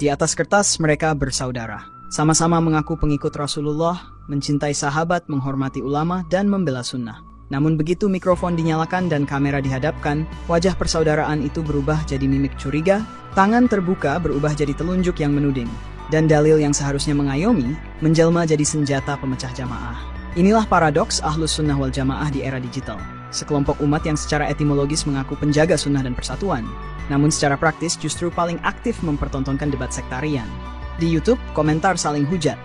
Di atas kertas mereka bersaudara. Sama-sama mengaku pengikut Rasulullah, mencintai sahabat, menghormati ulama, dan membela sunnah. Namun begitu mikrofon dinyalakan dan kamera dihadapkan, wajah persaudaraan itu berubah jadi mimik curiga, tangan terbuka berubah jadi telunjuk yang menuding, dan dalil yang seharusnya mengayomi, menjelma jadi senjata pemecah jamaah. Inilah paradoks Ahlus Sunnah wal Jamaah di era digital. Sekelompok umat yang secara etimologis mengaku penjaga sunnah dan persatuan, namun secara praktis justru paling aktif mempertontonkan debat sektarian. Di YouTube, komentar saling hujat.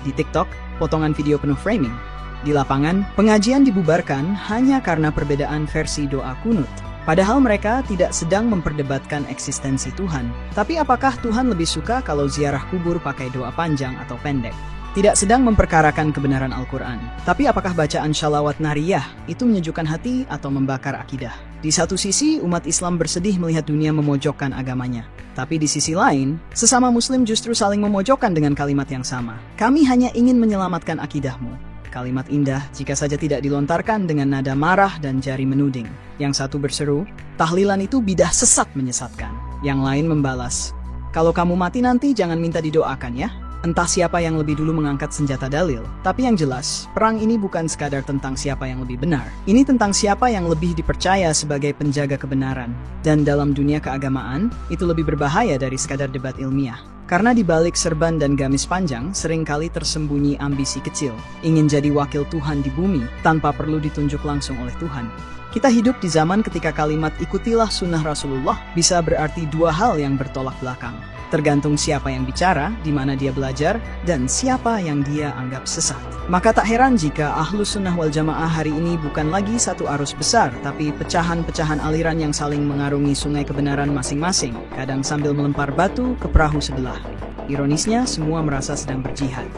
Di TikTok, potongan video penuh framing. Di lapangan, pengajian dibubarkan hanya karena perbedaan versi doa kunut. Padahal mereka tidak sedang memperdebatkan eksistensi Tuhan. Tapi apakah Tuhan lebih suka kalau ziarah kubur pakai doa panjang atau pendek? Tidak sedang memperkarakan kebenaran Al-Quran. Tapi apakah bacaan shalawat nariyah itu menyejukkan hati atau membakar akidah? Di satu sisi, umat Islam bersedih melihat dunia memojokkan agamanya. Tapi di sisi lain, sesama muslim justru saling memojokkan dengan kalimat yang sama. Kami hanya ingin menyelamatkan akidahmu. Kalimat indah jika saja tidak dilontarkan dengan nada marah dan jari menuding. Yang satu berseru, tahlilan itu bidah sesat menyesatkan. Yang lain membalas, kalau kamu mati nanti jangan minta didoakan ya. Entah siapa yang lebih dulu mengangkat senjata dalil, tapi yang jelas, perang ini bukan sekadar tentang siapa yang lebih benar. Ini tentang siapa yang lebih dipercaya sebagai penjaga kebenaran. Dan dalam dunia keagamaan, itu lebih berbahaya dari sekadar debat ilmiah. Karena di balik serban dan gamis panjang, seringkali tersembunyi ambisi kecil. Ingin jadi wakil Tuhan di bumi, tanpa perlu ditunjuk langsung oleh Tuhan. Kita hidup di zaman ketika kalimat ikutilah sunnah Rasulullah bisa berarti dua hal yang bertolak belakang. Tergantung siapa yang bicara, di mana dia belajar, dan siapa yang dia anggap sesat. Maka tak heran jika Ahlus Sunnah wal Jamaah hari ini bukan lagi satu arus besar, tapi pecahan-pecahan aliran yang saling mengarungi sungai kebenaran masing-masing, kadang sambil melempar batu ke perahu sebelah. Ironisnya, semua merasa sedang berjihad.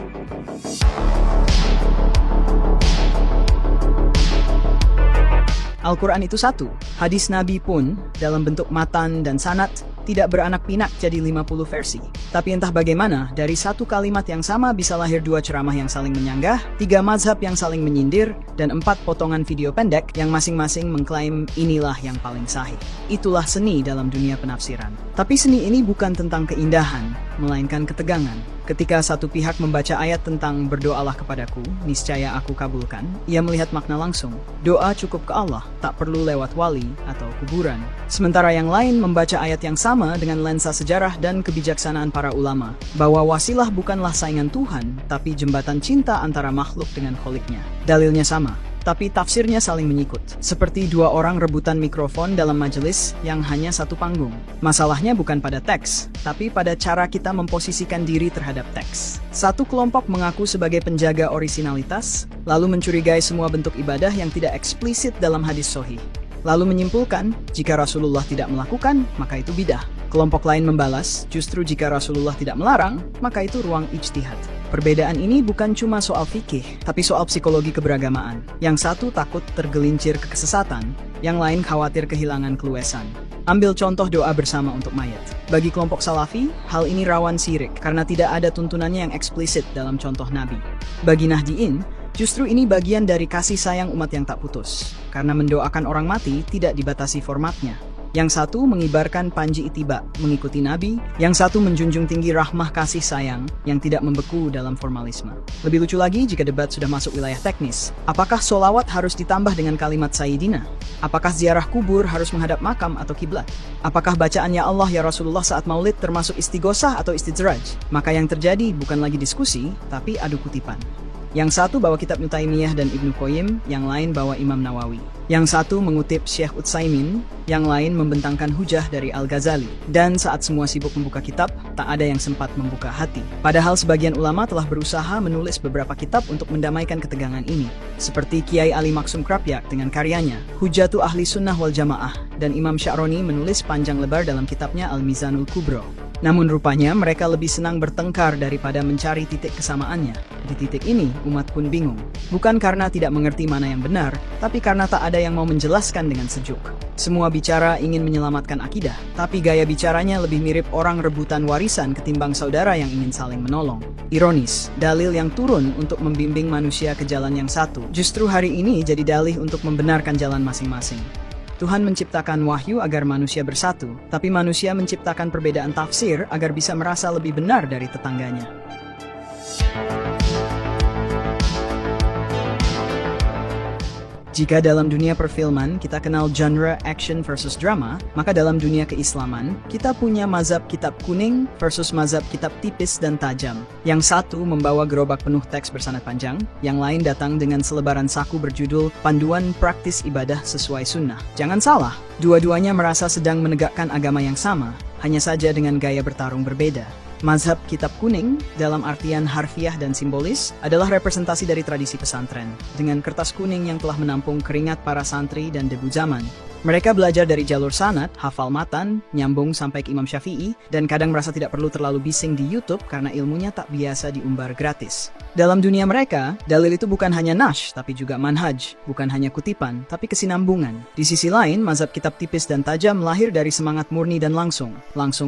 Al-Quran itu satu, hadis Nabi pun dalam bentuk matan dan sanad tidak beranak pinak jadi 50 versi. Tapi entah bagaimana, dari satu kalimat yang sama bisa lahir dua ceramah yang saling menyanggah, tiga mazhab yang saling menyindir, dan 4 potongan video pendek yang masing-masing mengklaim inilah yang paling sahih. Itulah seni dalam dunia penafsiran. Tapi seni ini bukan tentang keindahan, melainkan ketegangan. Ketika satu pihak membaca ayat tentang berdoalah kepadaku, niscaya aku kabulkan, ia melihat makna langsung. Doa cukup ke Allah, tak perlu lewat wali atau kuburan. Sementara yang lain membaca ayat yang sama dengan lensa sejarah dan kebijaksanaan para ulama, bahwa wasilah bukanlah saingan Tuhan, tapi jembatan cinta antara makhluk dengan kholiknya. Dalilnya sama, tapi tafsirnya saling menyikut. Seperti dua orang rebutan mikrofon dalam majelis yang hanya satu panggung. Masalahnya bukan pada teks, tapi pada cara kita memposisikan diri terhadap teks. Satu kelompok mengaku sebagai penjaga orisinalitas, lalu mencurigai semua bentuk ibadah yang tidak eksplisit dalam hadis sahih. Lalu menyimpulkan, jika Rasulullah tidak melakukan, maka itu bidah. Kelompok lain membalas, justru jika Rasulullah tidak melarang, maka itu ruang ijtihad. Perbedaan ini bukan cuma soal fikih, tapi soal psikologi keberagamaan. Yang satu takut tergelincir ke kesesatan, yang lain khawatir kehilangan keluasan. Ambil contoh doa bersama untuk mayat. Bagi kelompok Salafi, hal ini rawan syirik karena tidak ada tuntunannya yang eksplisit dalam contoh Nabi. Bagi Nahdiin, justru ini bagian dari kasih sayang umat yang tak putus. Karena mendoakan orang mati tidak dibatasi formatnya. Yang satu mengibarkan panji ittiba, mengikuti Nabi. Yang satu menjunjung tinggi rahmah kasih sayang yang tidak membeku dalam formalisme. Lebih lucu lagi jika debat sudah masuk wilayah teknis. Apakah sholawat harus ditambah dengan kalimat Sayyidina? Apakah ziarah kubur harus menghadap makam atau kiblat? Apakah bacaan Ya Allah Ya Rasulullah saat maulid termasuk istighosah atau istidraj? Maka yang terjadi bukan lagi diskusi, tapi adu kutipan. Yang satu bawa kitab Ibnu Taimiyah dan Ibnu Qayyim, yang lain bawa Imam Nawawi. Yang satu mengutip Syekh Utsaimin, yang lain membentangkan hujah dari Al-Ghazali. Dan saat semua sibuk membuka kitab, tak ada yang sempat membuka hati. Padahal sebagian ulama telah berusaha menulis beberapa kitab untuk mendamaikan ketegangan ini. Seperti Kiai Ali Maksum Krapyak dengan karyanya Hujjatu Ahli Sunnah wal Jamaah, dan Imam Sya'roni menulis panjang lebar dalam kitabnya Al-Mizanul Kubro. Namun rupanya mereka lebih senang bertengkar daripada mencari titik kesamaannya. Di titik ini, umat pun bingung. Bukan karena tidak mengerti mana yang benar, tapi karena tak ada yang mau menjelaskan dengan sejuk. Semua bicara ingin menyelamatkan akidah, tapi gaya bicaranya lebih mirip orang rebutan warisan ketimbang saudara yang ingin saling menolong. Ironis, dalil yang turun untuk membimbing manusia ke jalan yang satu, justru hari ini jadi dalih untuk membenarkan jalan masing-masing. Tuhan menciptakan wahyu agar manusia bersatu, tapi manusia menciptakan perbedaan tafsir agar bisa merasa lebih benar dari tetangganya. Jika dalam dunia perfilman kita kenal genre action versus drama, maka dalam dunia keislaman, kita punya mazhab kitab kuning versus mazhab kitab tipis dan tajam. Yang satu membawa gerobak penuh teks bersanad panjang, yang lain datang dengan selebaran saku berjudul Panduan Praktis Ibadah Sesuai Sunnah. Jangan salah, dua-duanya merasa sedang menegakkan agama yang sama, hanya saja dengan gaya bertarung berbeda. Mazhab kitab kuning, dalam artian harfiah dan simbolis, adalah representasi dari tradisi pesantren, dengan kertas kuning yang telah menampung keringat para santri dan debu zaman. Mereka belajar dari jalur sanad, hafal matan, nyambung sampai ke Imam Syafi'i, dan kadang merasa tidak perlu terlalu bising di YouTube karena ilmunya tak biasa diumbar gratis. Dalam dunia mereka, dalil itu bukan hanya nash, tapi juga manhaj, bukan hanya kutipan, tapi kesinambungan. Di sisi lain, mazhab kitab tipis dan tajam lahir dari semangat murni dan langsung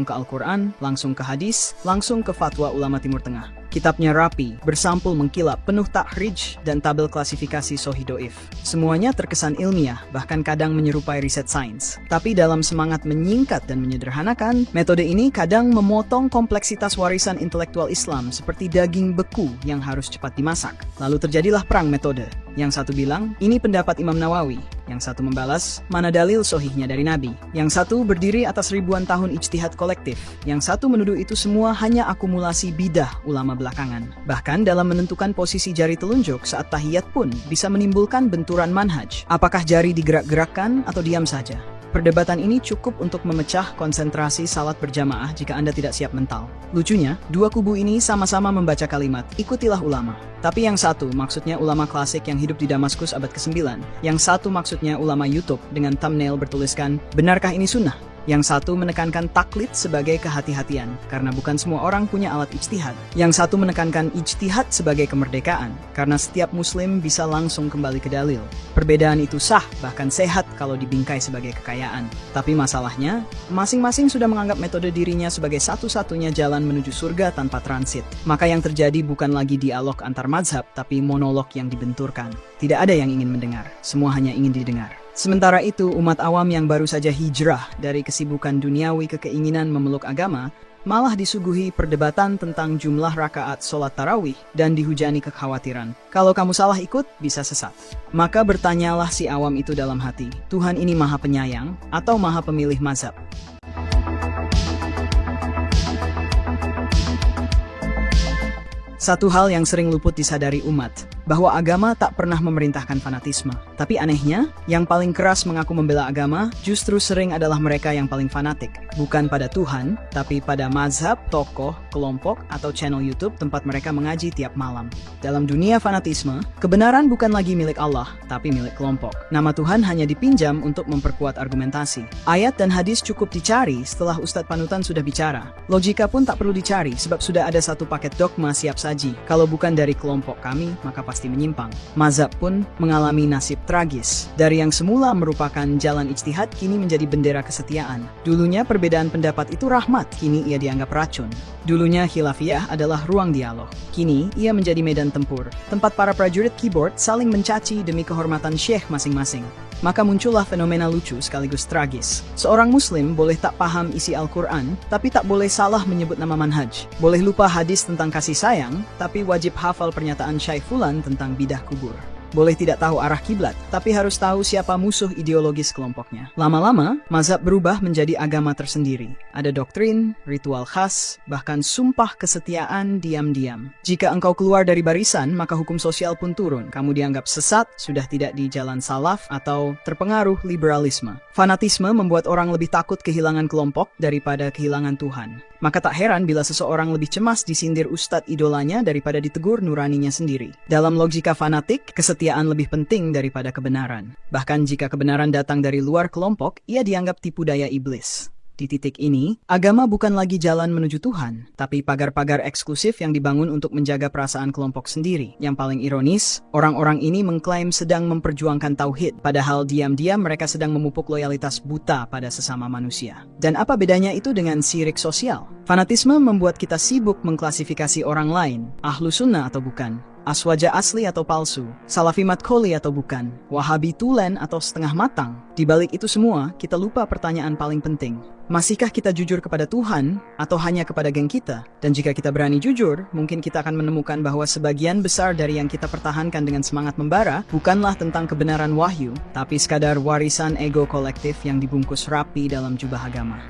ke Al-Quran, langsung ke hadis, langsung ke fatwa ulama Timur Tengah. Kitabnya rapi, bersampul mengkilap, penuh takhrij dan tabel klasifikasi Sahih Doif. Semuanya terkesan ilmiah, bahkan kadang menyerupai riset sains. Tapi dalam semangat menyingkat dan menyederhanakan, metode ini kadang memotong kompleksitas warisan intelektual Islam seperti daging beku yang harus cepat dimasak. Lalu terjadilah perang metode. Yang satu bilang, ini pendapat Imam Nawawi. Yang satu membalas, mana dalil sohihnya dari Nabi. Yang satu berdiri atas ribuan tahun ijtihad kolektif. Yang satu menuduh itu semua hanya akumulasi bidah ulama belakangan. Bahkan dalam menentukan posisi jari telunjuk saat tahiyat pun bisa menimbulkan benturan manhaj. Apakah jari digerak-gerakkan atau diam saja? Perdebatan ini cukup untuk memecah konsentrasi salat berjamaah jika Anda tidak siap mental. Lucunya, dua kubu ini sama-sama membaca kalimat, ikutilah ulama. Tapi yang satu maksudnya ulama klasik yang hidup di Damaskus abad ke-9. Yang satu maksudnya ulama YouTube dengan thumbnail bertuliskan, benarkah ini sunnah? Yang satu menekankan taklid sebagai kehati-hatian, karena bukan semua orang punya alat ijtihad. Yang satu menekankan ijtihad sebagai kemerdekaan, karena setiap muslim bisa langsung kembali ke dalil. Perbedaan itu sah, bahkan sehat kalau dibingkai sebagai kekayaan. Tapi masalahnya, masing-masing sudah menganggap metode dirinya sebagai satu-satunya jalan menuju surga tanpa transit. Maka yang terjadi bukan lagi dialog antar mazhab, tapi monolog yang dibenturkan. Tidak ada yang ingin mendengar, semua hanya ingin didengar. Sementara itu, umat awam yang baru saja hijrah dari kesibukan duniawi ke keinginan memeluk agama, malah disuguhi perdebatan tentang jumlah rakaat sholat tarawih dan dihujani kekhawatiran. Kalau kamu salah ikut, bisa sesat. Maka bertanyalah si awam itu dalam hati, Tuhan ini maha penyayang atau maha pemilih mazhab? Satu hal yang sering luput disadari umat, bahwa agama tak pernah memerintahkan fanatisme. Tapi anehnya, yang paling keras mengaku membela agama justru sering adalah mereka yang paling fanatik. Bukan pada Tuhan, tapi pada mazhab, tokoh, kelompok, atau channel YouTube tempat mereka mengaji tiap malam. Dalam dunia fanatisme, kebenaran bukan lagi milik Allah, tapi milik kelompok. Nama Tuhan hanya dipinjam untuk memperkuat argumentasi. Ayat dan hadis cukup dicari setelah Ustadz Panutan sudah bicara. Logika pun tak perlu dicari, sebab sudah ada satu paket dogma siap saji. Kalau bukan dari kelompok kami, maka pasti menyimpang. Mazhab pun mengalami nasib tragis. Dari yang semula merupakan jalan ijtihad, kini menjadi bendera kesetiaan. Dulunya perbedaan pendapat itu rahmat, kini ia dianggap racun. Dulunya khilafiyah adalah ruang dialog. Kini ia menjadi medan tempur, tempat para prajurit keyboard saling mencaci demi kehormatan syekh masing-masing. Maka muncullah fenomena lucu sekaligus tragis. Seorang muslim boleh tak paham isi Al-Quran, tapi tak boleh salah menyebut nama manhaj. Boleh lupa hadis tentang kasih sayang, tapi wajib hafal pernyataan Syekh Fulan tentang bidah kubur. Boleh tidak tahu arah kiblat, tapi harus tahu siapa musuh ideologis kelompoknya. Lama-lama, mazhab berubah menjadi agama tersendiri. Ada doktrin, ritual khas, bahkan sumpah kesetiaan diam-diam. Jika engkau keluar dari barisan, maka hukum sosial pun turun. Kamu dianggap sesat, sudah tidak di jalan salaf, atau terpengaruh liberalisme. Fanatisme membuat orang lebih takut kehilangan kelompok daripada kehilangan Tuhan. Maka tak heran bila seseorang lebih cemas disindir ustadz idolanya daripada ditegur nuraninya sendiri. Dalam logika fanatik, kesetiaan lebih penting daripada kebenaran. Bahkan jika kebenaran datang dari luar kelompok, ia dianggap tipu daya iblis. Di titik ini, agama bukan lagi jalan menuju Tuhan, tapi pagar-pagar eksklusif yang dibangun untuk menjaga perasaan kelompok sendiri. Yang paling ironis, orang-orang ini mengklaim sedang memperjuangkan tauhid, padahal diam-diam mereka sedang memupuk loyalitas buta pada sesama manusia. Dan apa bedanya itu dengan syirik sosial? Fanatisme membuat kita sibuk mengklasifikasi orang lain, ahlu sunnah atau bukan. Aswaja asli atau palsu, Salafi Matkoli atau bukan, Wahabi tulen atau setengah matang. Di balik itu semua, kita lupa pertanyaan paling penting. Masihkah kita jujur kepada Tuhan, atau hanya kepada geng kita? Dan jika kita berani jujur, mungkin kita akan menemukan bahwa sebagian besar dari yang kita pertahankan dengan semangat membara, bukanlah tentang kebenaran wahyu, tapi sekadar warisan ego kolektif yang dibungkus rapi dalam jubah agama.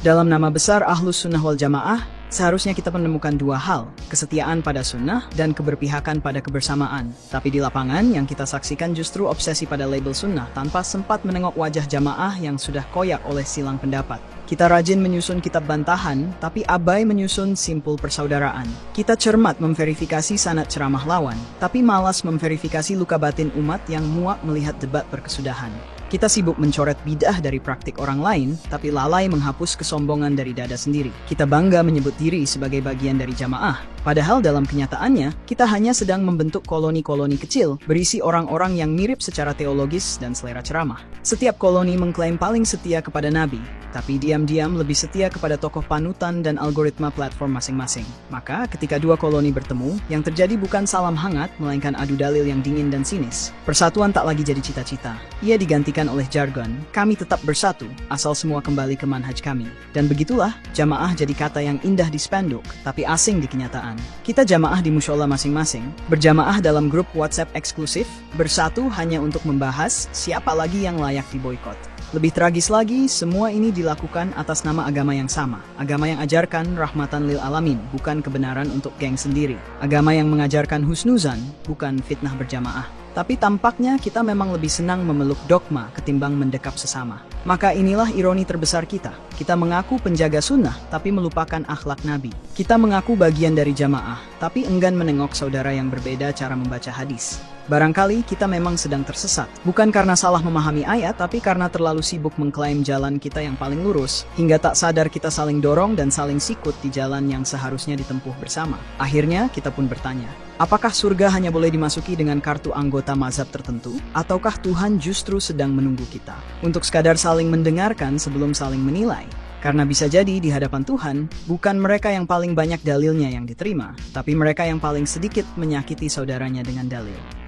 Dalam nama besar Ahlus Sunnah wal Jamaah, seharusnya kita menemukan dua hal, kesetiaan pada sunnah dan keberpihakan pada kebersamaan. Tapi di lapangan, yang kita saksikan justru obsesi pada label sunnah tanpa sempat menengok wajah jamaah yang sudah koyak oleh silang pendapat. Kita rajin menyusun kitab bantahan, tapi abai menyusun simpul persaudaraan. Kita cermat memverifikasi sanad ceramah lawan, tapi malas memverifikasi luka batin umat yang muak melihat debat berkesudahan. Kita sibuk mencoret bidah dari praktik orang lain, tapi lalai menghapus kesombongan dari dada sendiri. Kita bangga menyebut diri sebagai bagian dari jamaah, padahal dalam kenyataannya, kita hanya sedang membentuk koloni-koloni kecil, berisi orang-orang yang mirip secara teologis dan selera ceramah. Setiap koloni mengklaim paling setia kepada Nabi, tapi diam-diam lebih setia kepada tokoh panutan dan algoritma platform masing-masing. Maka, ketika dua koloni bertemu, yang terjadi bukan salam hangat, melainkan adu dalil yang dingin dan sinis. Persatuan tak lagi jadi cita-cita. Ia digantikan oleh jargon, kami tetap bersatu, asal semua kembali ke manhaj kami. Dan begitulah, jamaah jadi kata yang indah di spanduk, tapi asing di kenyataan. Kita jamaah di musyola masing-masing, berjamaah dalam grup WhatsApp eksklusif, bersatu hanya untuk membahas siapa lagi yang layak diboikot. Lebih tragis lagi, semua ini dilakukan atas nama agama yang sama. Agama yang ajarkan rahmatan lil alamin, bukan kebenaran untuk geng sendiri. Agama yang mengajarkan husnuzan, bukan fitnah berjamaah. Tapi tampaknya kita memang lebih senang memeluk dogma ketimbang mendekap sesama. Maka inilah ironi terbesar kita. Kita mengaku penjaga sunnah, tapi melupakan akhlak Nabi. Kita mengaku bagian dari jamaah, tapi enggan menengok saudara yang berbeda cara membaca hadis. Barangkali kita memang sedang tersesat, bukan karena salah memahami ayat, tapi karena terlalu sibuk mengklaim jalan kita yang paling lurus, hingga tak sadar kita saling dorong dan saling sikut di jalan yang seharusnya ditempuh bersama. Akhirnya, kita pun bertanya, apakah surga hanya boleh dimasuki dengan kartu anggota mazhab tertentu? Ataukah Tuhan justru sedang menunggu kita untuk sekadar saling mendengarkan sebelum saling menilai? Karena bisa jadi di hadapan Tuhan, bukan mereka yang paling banyak dalilnya yang diterima, tapi mereka yang paling sedikit menyakiti saudaranya dengan dalil.